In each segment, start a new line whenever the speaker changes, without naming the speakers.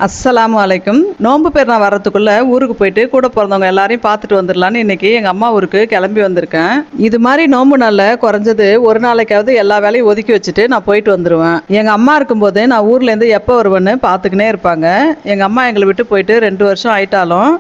அஸ்ஸலாமு அலைக்கும். நோன்பு பெருநாள் வரத்துக்குள்ள ஊருக்கு போயிட்டு கூட பிறந்தவங்க எல்லாரையும் பார்த்துட்டு வந்துடலான்னு இன்னைக்கு எங்க அம்மா ஊருக்கு கிளம்பி வந்திருக்கேன். இது மாதிரி நோன்பு நாள்ல குறைஞ்சது ஒரு நாளைக்காவது எல்லா வேலையும் ஒதுக்கி வச்சுட்டு நான் போயிட்டு வந்துருவேன். எங்க அம்மா இருக்கும்போது நான் ஊர்ல இருந்து எப்போ வருவேன்னு பார்த்துக்கினே இருப்பாங்க. எங்க அம்மா எங்களை விட்டு போயிட்டு 2 வருஷம் ஆயிட்டாலும்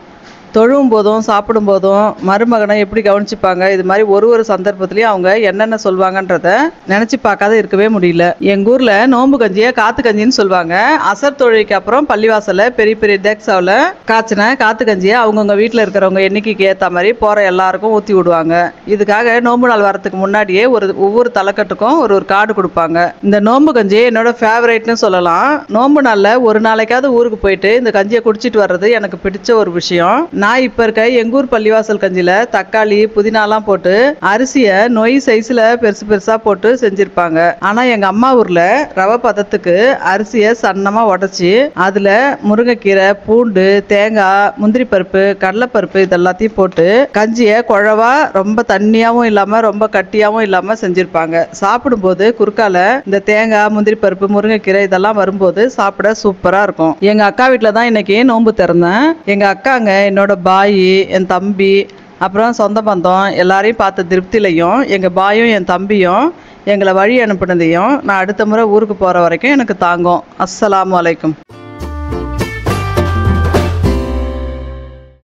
தொழுவும் போதும் சாப்பிடும் போதும் மருமகனை எப்படி கவனிச்சுப்பாங்க, இது மாதிரி ஒரு சந்தர்ப்பத்திலையும் அவங்க என்னென்ன சொல்லுவாங்கன்றத நினைச்சு பார்க்காத இருக்கவே முடியல. எங்க ஊர்ல நோன்பு கஞ்சியை காத்து கஞ்சின்னு சொல்லுவாங்க. அசர் தொழுகைக்கு அப்புறம் பள்ளிவாசல பெரிய பெரிய டெக்ஸாவில் காய்ச்சின காத்து கஞ்சியை அவங்கவுங்க வீட்டில் இருக்கிறவங்க எண்ணிக்கைக்கு ஏற்ற மாதிரி போற எல்லாருக்கும் ஊற்றி விடுவாங்க. இதுக்காக நோன்பு நாள் வரத்துக்கு முன்னாடியே ஒவ்வொரு தலைக்கட்டுக்கும் ஒரு கார்டு கொடுப்பாங்க. இந்த நோன்பு கஞ்சி என்னோட ஃபேவரேட்னு சொல்லலாம். நோன்பு நாள்ல ஒரு நாளைக்காவது ஊருக்கு போயிட்டு இந்த கஞ்சியை குடிச்சிட்டு வர்றது எனக்கு பிடிச்ச ஒரு விஷயம். நான் இப்ப இருக்க எங்கூர் பள்ளிவாசல் கஞ்சில தக்காளி புதினாலாம் போட்டு அரிசியை நொய் சைஸ்ல பெருசு பெருசா போட்டு செஞ்சிருப்பாங்க. ஆனா எங்க அம்மா ஊர்ல ரவை பதத்துக்கு அரிசியை சன்னமா உடைச்சி அதுல முருங்கைக்கீரை, பூண்டு, தேங்காய், முந்திரி பருப்பு, கடலைப்பருப்பு இதெல்லாத்தையும் போட்டு கஞ்சியை குழவா ரொம்ப தண்ணியாவும் இல்லாம ரொம்ப கட்டியாவும் இல்லாம செஞ்சிருப்பாங்க. சாப்பிடும்போது குறுக்கால இந்த தேங்காய், முந்திரி பருப்பு, முருங்கைக்கீரை இதெல்லாம் வரும்போது சாப்பிட சூப்பரா இருக்கும். எங்க அக்கா வீட்டுல தான் இன்னைக்கு நோன்பு திறந்தேன். எங்க அக்காங்க என்னோட பாயி, என் தம்பி, அப்புறம் சொந்த பந்தம் எல்லாரையும் பார்த்த திருப்திலையும் எங்கள் பாயும் என் தம்பியும் எங்களை வழி அனுப்புனதையும் நான் அடுத்த முறை ஊருக்கு போகிற வரைக்கும் எனக்கு தாங்கும். அஸ்ஸலாமு அலைக்கும்.